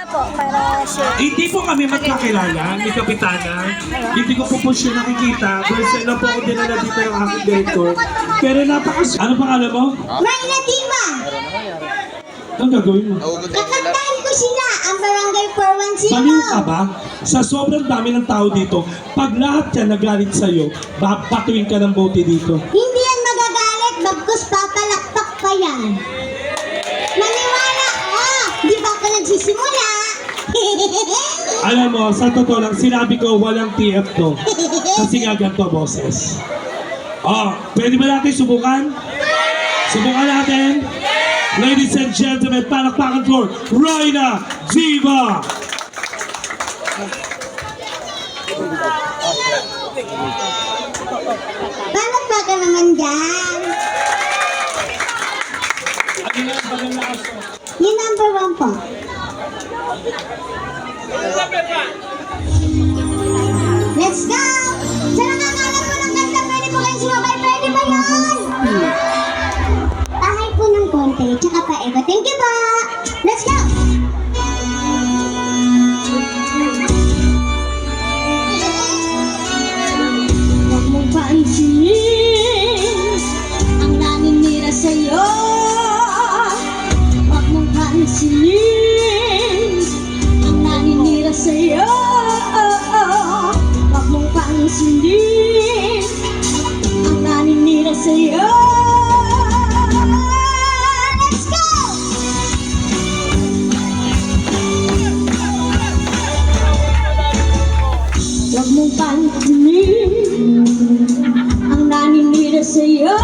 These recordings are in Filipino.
po, para share. Hindi po kami magkakilala ni Kapitana. Hindi ko po siya nakikita. First lang po ako dinala dito ng aking director. Pero ano pangalan mo? Marina Tima! Anong gagawin mo? Kakantahin ko sila ang Barangay 410. Baliw ka ba? Sa sobrang dami ng tao dito, pag lahat yan nagalit sa'yo, babatuin ka ng bote dito. Hindi yan magagalit, bagkus papalakpak pa yan. Maniwala ka! Di ba ako nagsisimula? Alam mo, sa totoo lang, sinabi ko walang TF to. Kasi nga ganito, boses. Oh, pwede ba natin subukan? Subukan natin? Ladies and gentlemen, palakpakan for Rhina Diva! Bakit ba ka naman dyan? Yung number 1 po. Let's go! Sa nakakalam mo ng ganda, pwede po kayong sumabay. Pwede ba yun? Tahay po ng konti, tsaka pa ego. Thank you po! Let's go! Huwag mong pansinin ang naninira sa'yo. Huwag mong pansinin ang naninira sa'yo. Huwag mong pansinin ang naninira sa'yo. Let's go! Huwag mong pansinin ang naninira sa'yo.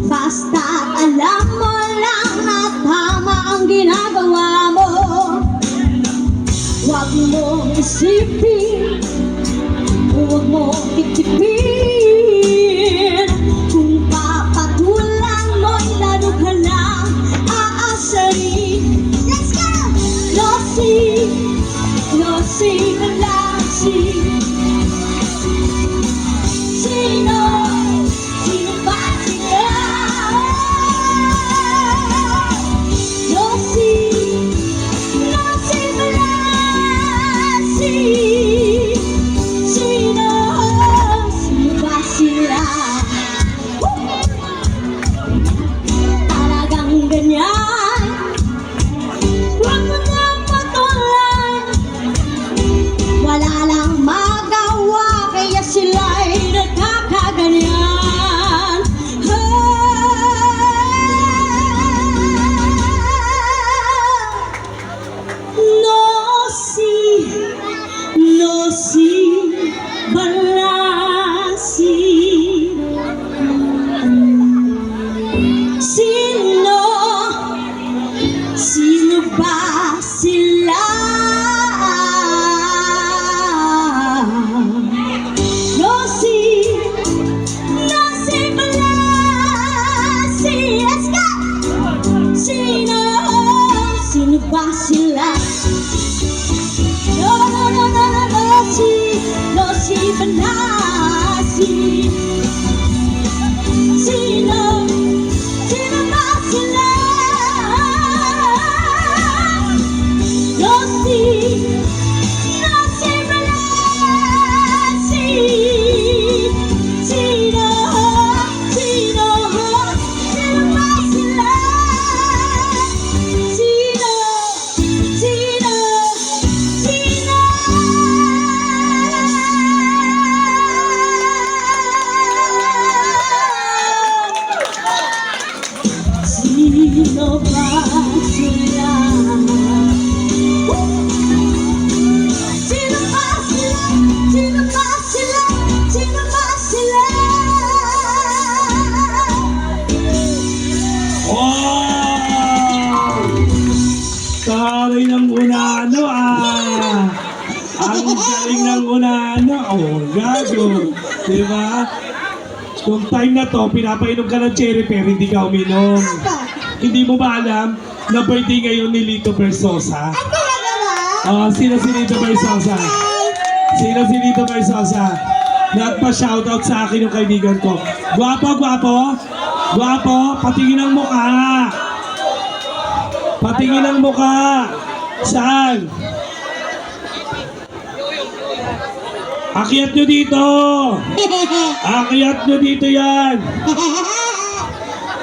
Basta't alam mo lang na tama ang ginagawa mo. Huwag mo isipin, huwag mo itipin. Kung papatulan mo'y lalo ka lang aasarin. Let's go! Losi, losi na losi. Sino, sino ba sila? Losi, losi na losi. Sino, sino ba sila? Talagang ganyan. Huwag mo na patulan. Wala lang magawa, kaya sila'y nagkakaganyan. Nosi, nosi, balasi. Sino, sino ba sila? Nosi, nosi, balasi. Let's go! Sino, sino ba sila? No, no, no, no, no, nosi, nosi, balasi. Sino, sino ba sila? Nosi, nosi, balasi. Sino, sino, sino ba sila? Sino, sino, sino? Sino ba sila? Sino ba sila? Sino ba sila? Sino ba sila? Wow! Taray ng unano ah! Ang galing ng unano! Oh, gago! Diba? Yung time na to, pinapainom ka ng cherry pero hindi ka uminom. Hindi mo ba alam na birthday ngayon ni Lito Versosa? Ay, talaga ba? Sino si Lito Versosa? Sino si Lito Versosa? Nagpa-shoutout sa akin yung kaibigan ko. Gwapo, gwapo? Gwapo? Patingin ang mukha. Patingin ang mukha. Saan? Akyat nyo dito. Akyat nyo dito yan.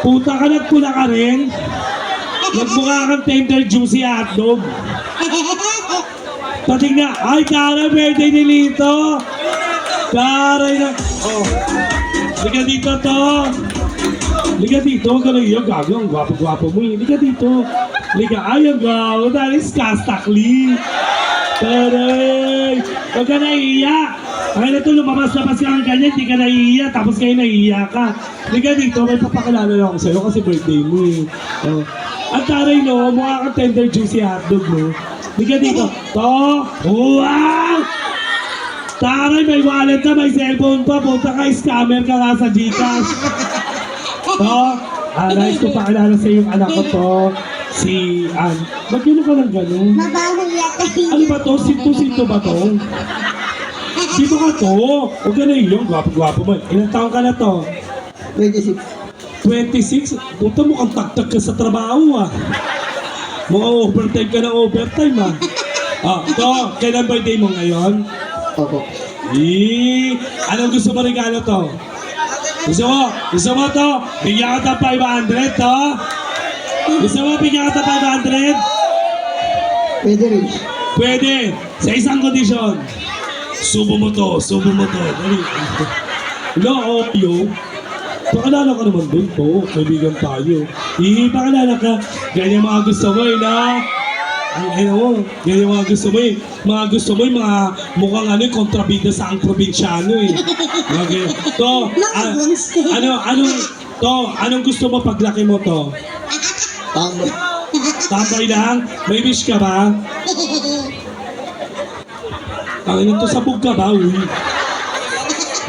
Puta ka, nagpula ka rin. Nagmukha kang tender juicy hotdog. Patingin. Ay, Tara, birthday ni Lito. Taray na. Oh. Liga dito to. Liga dito. Huwag ka lang iyo. Gago. Ang gwapo-gwapo mo eh. Liga dito. Liga. Ay, ang gago. Dahil kastakli. Taray. Huwag ka naiiyak. Ay na to, lumabas-labas ka ang ganyan. Hindi ka naiiyak. Tapos kayo naiiyak ka. Liga dito. May papakilala lang ako sa'yo kasi birthday mo eh. Oh. At taray no. Mukha kang tender juicy hotdog mo. Liga dito. To. Wow! Taray, may wallet na, may cellphone pa. Punta ka, scammer ka nga sa Gcash. To, nais ko pakilala sa yung anak ko to. Si Ann. Ba't yun ka lang ganun? Mabaho yata yun. Ano ba to? Sinto ba to? Sino ka to? Huwag ka na yun. Gwapo-gwapo mo. Ilang taon ka na to? 26. 26? Punta mo kang tagtag ka sa trabaho ah. Mga overtime ka ng overtime ah. Ah, to, kailan birthday mo ngayon? Opo. Anong gusto mo regalo to? Gusto mo to? Bigyan ka ng 500 to? Gusto mo bigyan ka ng 500? Pwede rin. Pwede. Sa isang kondisyon. Subo mo to. Dali. No, yo. Pakilala ka naman dun to. Kaibigan tayo. Pakilala ka. Ganyan mga gusto mo eh na. Ay, mo, ganyan mga gusto mo eh. Mga gusto mo eh, mga mukhang ano eh, kontrabida sa ang probinsyano eh. Mga ganyan. To, anong gusto mo paglaki mo to? Tambay. Tambay lang? May wish ka ba? Ang ina to, sabog ka ba? Uy.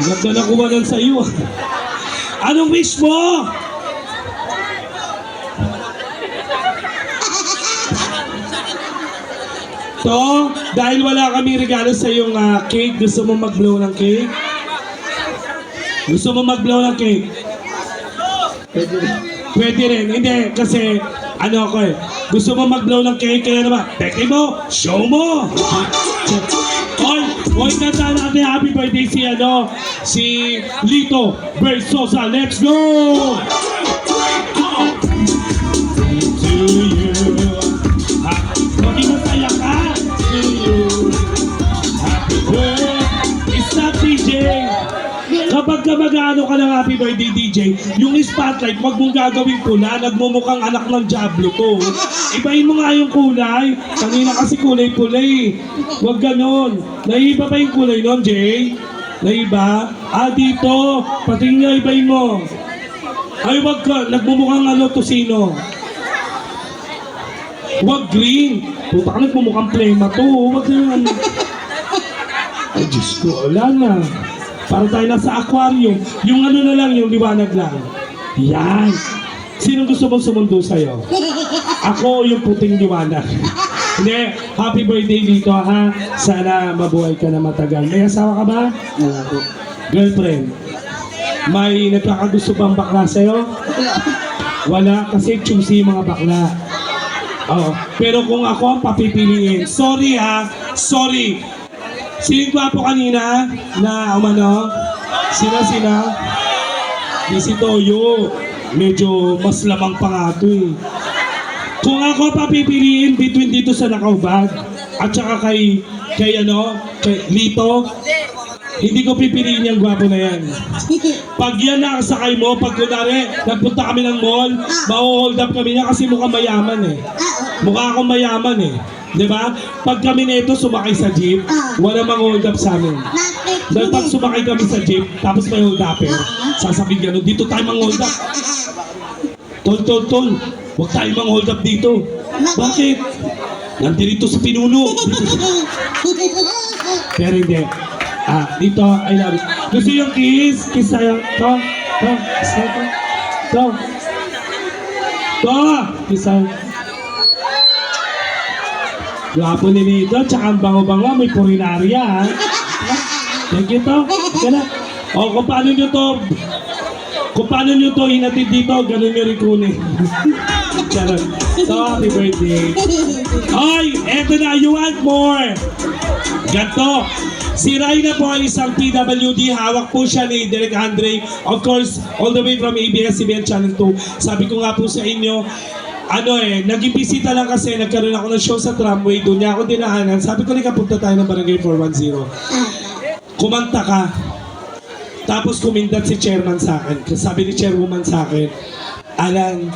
Ganda na kumanan sa iyo. Anong wish mo? To, dahil wala kami regalo sa iyong cake, gusto mo mag-blow ng cake? Gusto mo mag-blow ng cake? Pwede rin. Pwede rin. Hindi, kasi ano ako eh. Gusto mo mag-blow ng cake, kaya naman, teke mo, show mo! Oy, kanta natin happy birthday si Lito Versosa. Let's go! To you. Maging masaya ka. To you. Happy birthday. Stop DJ. Kapag ka mag-ano ka ng happy birthday DJ, yung spotlight, wag mong gagawin pula, nagmumukhang anak ng Diablo to. Ibahin mo nga yung kulay. Kanina kasi kulay-pula eh. Wag ganon. Naiba ba yung kulay nun, Jay? Naiba? Dito. Pating nga, ibahin mo. Ay, wag ka. Nagmumukhang ano to sino? Wag green. Puta ka, nagmumukhang plema to. Wag ganyan. Ay, Diyos ko, wala na. Para tayo nasa aquarium. Yung ano na lang, yung liwanag lang. Yan. Sino gusto mong sumundo sa'yo? Ako yung puting liwanag. Hindi, happy birthday dito ha. Sana mabuhay ka na matagal. May asawa ka ba? Wala po. Girlfriend? May nagkakagusto bang bakla sa'yo? Wala, kasi choosy yung mga bakla. Oo. Pero kung ako ang papipiliin, sorry ha, sorry. Sino gwapo kanina na umano? Sina? Si Toyo. Medyo mas lamang pa nga ito eh. Kung ako papipiliin between dito sa Nakaubad at saka kay Lito, hindi ko pipiliin yung gwapo na yan. Pag yan nakasakay mo, pag kunwari, nagpunta kami ng mall, ma-hold up kami niya kasi mukhang mayaman eh. Mukha akong mayaman eh. Di ba? Pag kami nito sumakay sa jeep, wala mang hold up sa amin. Dahil pag sumakay kami sa jeep, tapos may hold upper, sasabihin gano'n, dito tayo mang hold up. Tol, huwag tayo mang hold up dito. Bakit? Nandito sa pinuno. Pero hindi. Dito, I love it. Gusto yung kiss? Kiss tayo. To. Kiss tayo. Gwapo ni Lito, tsaka ang bango-bango, may purinarya, ha? Thank you, to. Kaya kung paano nyo to hinatid dito, ganun nyo rin kunin. Charot. So, happy birthday. Ay, eto na, you want more? Ganto. Si Raina po ay isang PWD. Hawak po siya ni Derek Andre. Of course, all the way from ABS-CBN Channel 2. Sabi ko nga po sa inyo, naging bisita lang kasi nagkaroon ako ng show sa tramway. Doon niya ako dinaanan. Sabi ko, punta tayo ng Barangay 410. Kumanta ka. Tapos kumindat si chairman sa akin. Sabi ni chairwoman sa akin, Alan,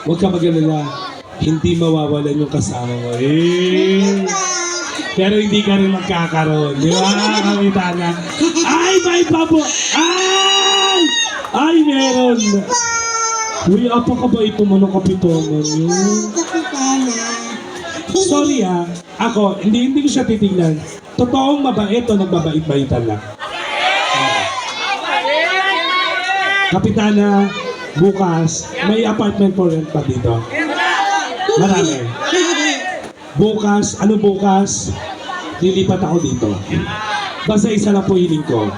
huwag ka mag-alala. Hindi mawawalan yung kasama mo. Pero hindi ka rin magkakaroon. Di ba, Kapitana? Ay, may babo! Ay! Ay, meron! Uy, apa ka ba ito mo ng kapitonan yun? Kapitana. Sorry ako, hindi ko siya titignan. Totoong mabait o nagbabait-baitan lang. Kapitana, bukas, may apartment for rent pa dito. Marami. Bukas, lilipat ako dito. Basta isa lang po hiling ko.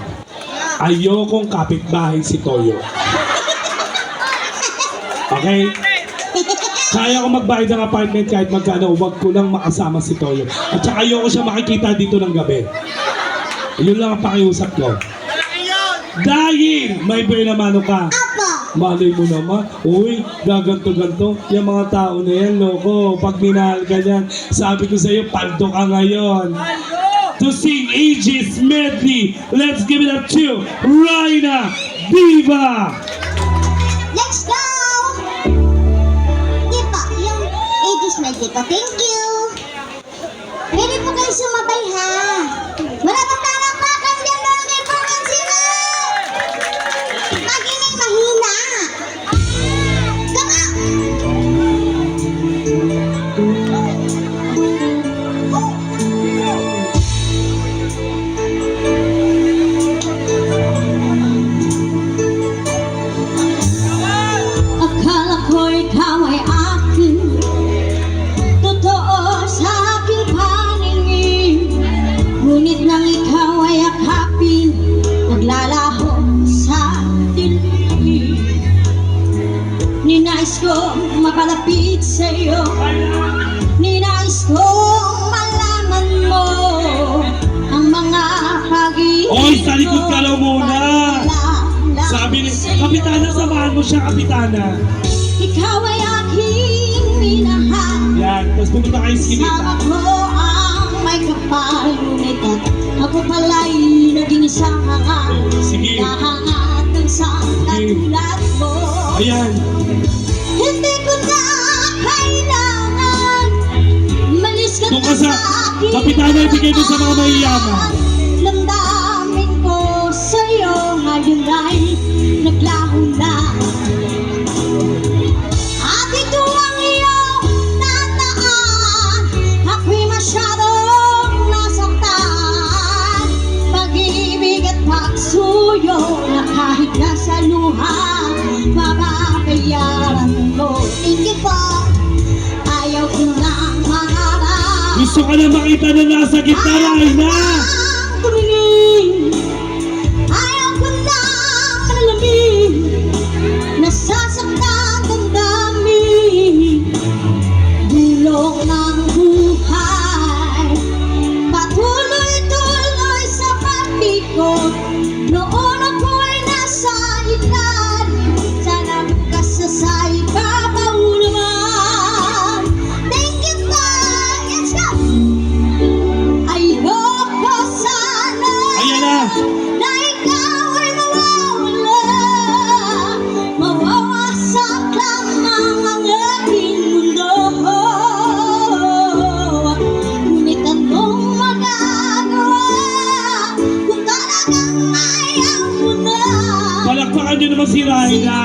Ayokong kapitbahay si Toyo. Okay? Kaya ko magbayad ng apartment kahit magkano, huwag ko lang makasama si Toyo. At saka ayoko siya makikita dito ng gabi. Yun lang ang pakiusap ko. Dahil may Bernamano ka. Apo. Malay mo naman, uy, gaganto-ganto. Yung mga tao na yan, loko. Pag minahal ka niyan, sabi ko sa'yo, paldo ka ngayon. To sing Aegis medley, let's give it up to Raina Diva! Let's go! Di ba, yung Aegis medley ko. Thank you! Ready po kayo sumabay ha? Maraming palakpakan dyan mga kaibigan sila! Magingin mahina! Come on! Akala ko ikaw ay akin, totoo sa aking paningin. Ngunit nang ikaw ay akapin, naglalaho sa dilim. Ninais ko mapalapit sa'yo, ninais ko malaman mo ang mga pag-ibig. Oy, sa likod ka lang muna! Sabi ni, Kapitana, samahan mo siya, Kapitana. Ikaw ay aking minahal. Yan, tapos pumunta kayo sa Sama kinita. ko ang may kapal, ngunit at ako pala'y naging isang hangal. Sige. Nahangat ng isang katulad mo. Ayan. Hindi ko na kailangan malis ka Doon ka sa, akin. Kapitana, ibigay mo sa mga mahiyaman. Lamdamin ko sa'yo ngayon ay naglaho na. At ito ang iyong tataan, ako'y masyadong nasaktan. Pag-ibig at pagsuyo na kahit nasa luha, mababayaran mo. Thank you po. Ayaw ko nang mangarap. Gusto ka na makita na nasa gitna, Raina. Tumingin, ayaw ko na malalamig, nasasaktan damdamin. Bulong ng buhay, patuloy-tuloy sa pag-ikot. Noon ako'y nasa ilalim, sana bukas sa ibabaw naman. Thank you po, let's go! Ayoko sana Ayan na. na ikaw ay mawawala, mawawasak lamang ang aking mundo. Ngunit anong magagawa kung talagang ayaw mo na? Palakpakan nyo naman si Raina.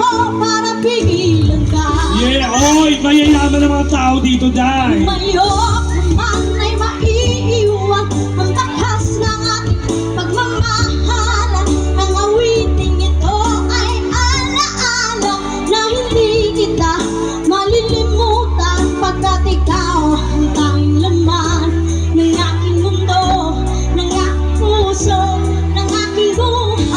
Ako para pigilan ka. Yeah, oy, mayayaman ng mga tao dito, dahil. Mayroon man ay maiiwan ang bakas ng ating pagmamahalan. Ang awiting ito ay alaala na hindi kita malilimutan, pagkat ikaw ang tanging laman ng aking mundo, ng aking puso, ng aking buhay.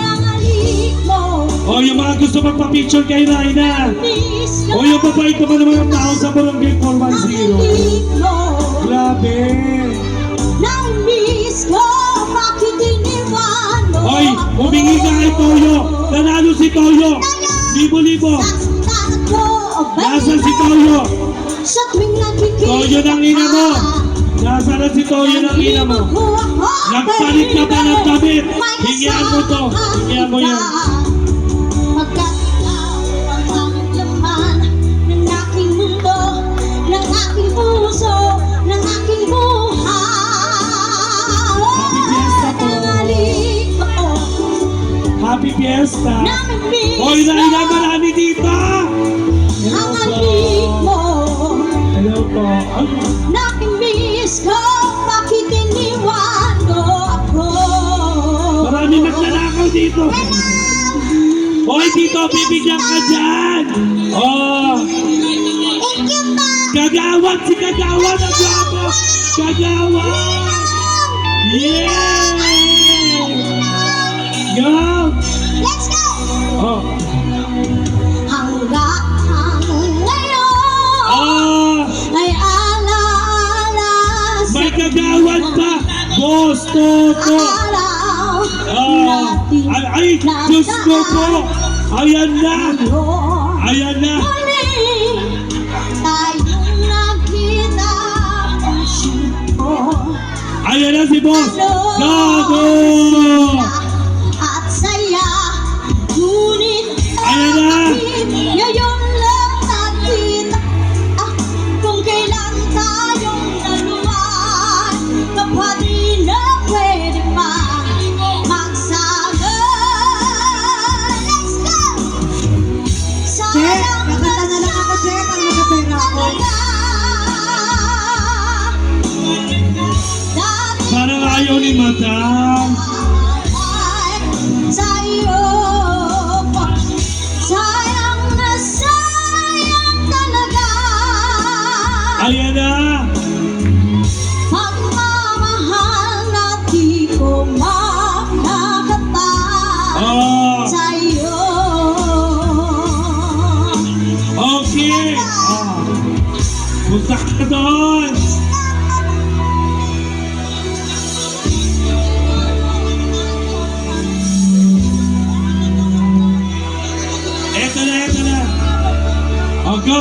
Ang halik mo O, yung mga gusto magpa-picture kay Raina. Miss O yung babae ka ba naman ang tao sa Barangay 410? Namilig mo. Grabe. Namiss ko. Bakit iniwan mo? Hoy, humingi ka kay Toyo. Nanalo si Toyo. Libo-libo. Nasaktan ko. Nasaan si Toyo? Sa tuwing nakikita Toyo ng ina mo. Nasaan na si Toyo ng ina mo? Nagpalit ka ba ng damit? Hingian mo to. Hingian mo yan. Pagkat ikaw ang pangit laman ng aking mundo, ng aking puso, ng aking buhay. Happy Fiesta po. Nangalik ako, Happy Fiesta. namimiss Hoy, Raina, marami dito. ang alik mo. Hello po. Ano? Namimiss ko, bakit iniwan mo ako? Marami magnanakaw dito. Hoy, dito, bibigyan ka dyan. Oh, Thank you pa. Kagawad, si Kagawad, ang gwapo. Kagawad. Yeah. Go. Let's go. Oh. Hanggang ngayon Ah, ay alaala may Kagawad pa. Boss, Toto. araw Ah, ay, Diyos ko po. Ayan na. Ayan na. Muli tayong nagkita puso Ayan na si Boss. Gago. at saya, ngunit Ayan na. ngayon lang nakita kung kailan tayong naluwan, kapag di na pwede pa magsama. Let's go. Sayang kakanta na lang ako, Che, para magkapera ako. Dati Parang ayaw ni Madam. sa'yo, sayang na sayang talaga. Ayan na. Pagmamahal na di ko makakata Oh, sa'yo. okay. Oh. Punta ka doon. Eto na, eto na. Oh, go.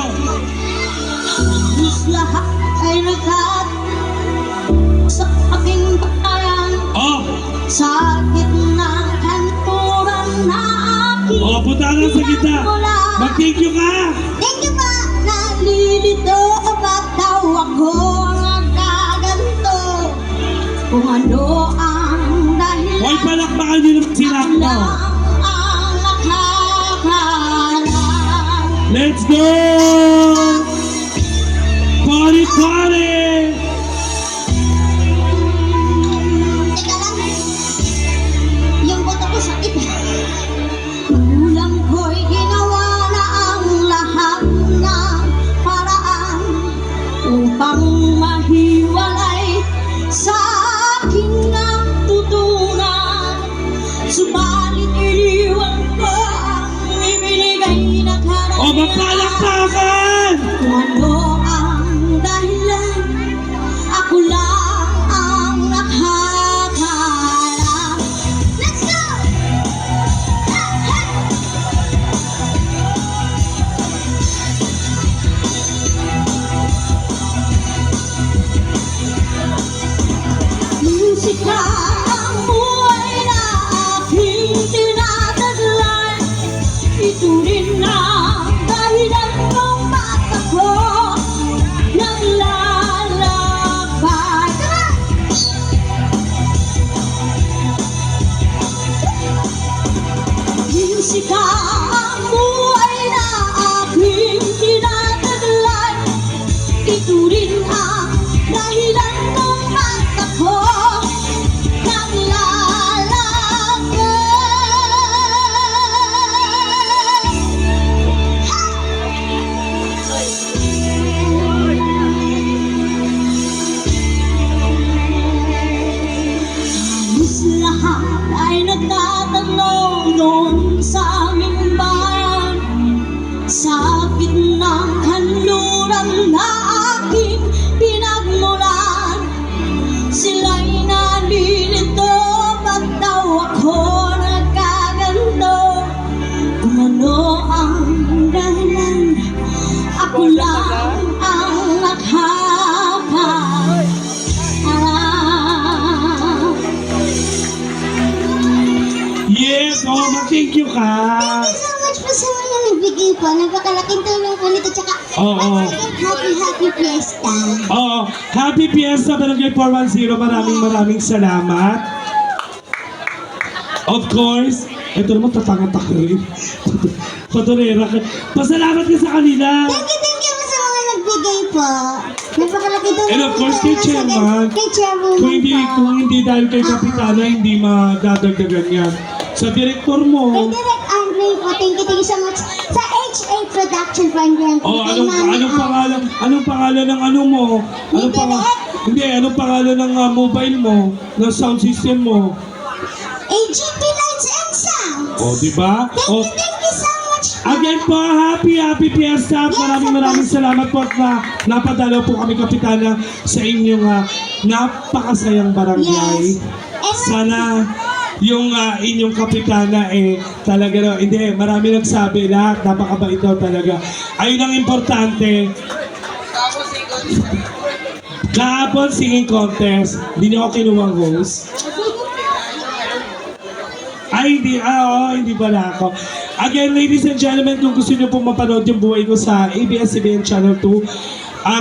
Halos lahat ay nagkat sa aking bayan, Oh, sakit ng kanturan na aking oh, punta ka sa gitna. Mag-thank you ka. Thank you pa. nalilito. Ba't daw ako nagkaganto? Kung ano ang dahilan Hoy, palakpakan nyo ng sinap mo. lang ang nakakalam. Let's go! Party, party! Teka lang. Yung boto ko sakit. Ulam ko'y ginawa na ang lahat ng paraan upang mahiwalay sa aking natutunan. Subalit iniwan ko ang ibinigay na O, karamihan. magpalakpakan! Kung ano ang dahilan Ako lang ang nakakaalam. Yes, thank you ka. Thank you so much po sa mga nagbigay po. Napakalaking tulong po nito. Tsaka, Oo. happy fiesta. Oo, happy Fiesta Barangay 410. Maraming salamat. Of course, ito naman tatangat ako rin. Paturera ka. Pasalamat ka sa kanila. Thank you po sa mga nagbigay po. Napakalaking tulong. And of course, kay Chairman. Kay Chairman Kung hindi dahil kay Kapitana, hindi madadagdagan yan. Sa direktor Kay mo. Direk Andre po, thank you so much. Sa HA Production po, Andre. Oh, anong pangalan ng ano mo? Anong pangalan ng mobile mo? Ng sound system mo? AGP Lights and Sound. Oh, di ba? Oh, Thank you so much. again po, happy Fiesta. Maraming salamat po at napadalaw po kami, Kapitana, sa inyong napakasayang barangay. Yes. Sana yung inyong Kapitana talaga no, hindi, marami nagsabi, lahat napakabait daw talaga. Ayun ang importante. Kahapon singing contest, hindi niyo ako kinuha host. Ay, hindi pala ako. Again, ladies and gentlemen, kung gusto niyo po mapanood yung buhay ko sa ABS-CBN Channel 2,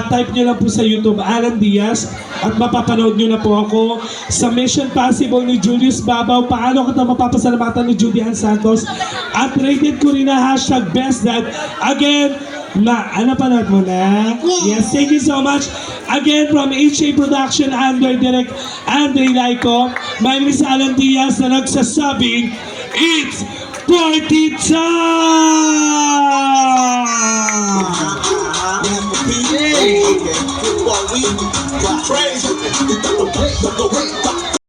type niyo lang po sa YouTube, Alan Diaz, at mapapanood niyo na po ako sa Mission Possible ni Julius Babaw, paano kita mapapasalamatan ni Judy Ann Santos, at rated ko rin na #BestDad. Again, napanood mo na? Yes, thank you so much. Again, from HA Production under Direct Andre Laico, my name is Alan Diaz na nagsasabing, it's party time! What we got crazy.